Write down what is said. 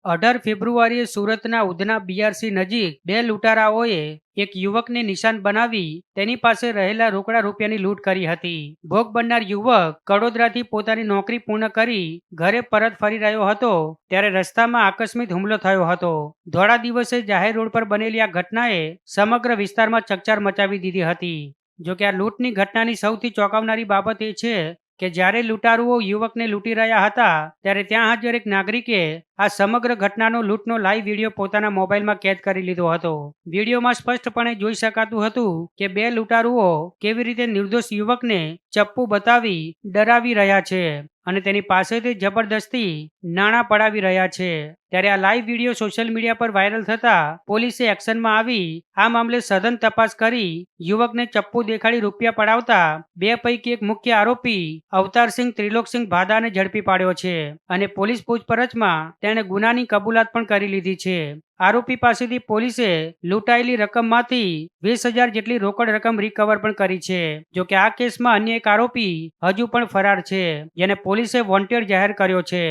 18 ફેબ્રુઆરીએ સુરતના ઉધના બીઆરસી નજીક બે લૂંટારાઓએ એક યુવકને નિશાન બનાવી તેની પાસે રહેલા રોકડા રૂપિયાની લૂંટ કરી હતી. ભોગ બનનાર યુવક કડોદરાથી પોતાની નોકરી પૂર્ણ કરી ઘરે પરત ફરી રહ્યો હતો ત્યારે રસ્તામાં આકસ્મિક હુમલો થયો હતો. ધોળા દિવસે જાહેર રોડ પર બનેલી આ ઘટનાએ સમગ્ર વિસ્તારમાં ચકચાર મચાવી દીધી હતી. જોકે આ લૂંટની ઘટનાની સૌથી ચોંકાવનારી બાબત એ છે કે જ્યારે લૂંટારુઓ યુવકને લૂંટી રહ્યા હતા ત્યારે ત્યાં હાજર એક નાગરિકે આ સમગ્ર ઘટનાનો લૂંટનો લાઈવ વિડીયો પોતાના મોબાઈલમાં કેદ કરી લીધો હતો. વિડીયોમાં સ્પષ્ટપણે જોઈ શકાતું હતું કે બે લૂંટારુઓ કેવી રીતે નિર્દોષ યુવકને ચપ્પુ બતાવી ડરાવી રહ્યા છે અને તેની પાસેથી જબરદસ્તી નાણાં પડાવી રહ્યા છે. ત્યારે આ લાઈવ વિડીયો સોશિયલ મીડિયા પર વાયરલ થતા પોલીસે એક્શનમાં આવી આ મામલે સઘન તપાસ કરી યુવકને ચપ્પુ દેખાડી રૂપિયા પડાવતા બે પૈકી એક મુખ્ય આરોપી અવતારસિંહ ત્રિલોકસિંહ ભાદાને ઝડપી પાડ્યો છે અને પોલીસ પૂછપરછમાં તેણે ગુનાની કબૂલાત પણ કરી લીધી છે. આરોપી પાસેથી પોલીસે લૂંટાયેલી રકમમાંથી 20,000 જેટલી રોકડ રકમ રિકવર પણ કરી છે. જોકે આ કેસમાં અન્ય એક આરોપી હજુ પણ ફરાર છે જેને પોલીસે વોન્ટેડ જાહેર કર્યો છે.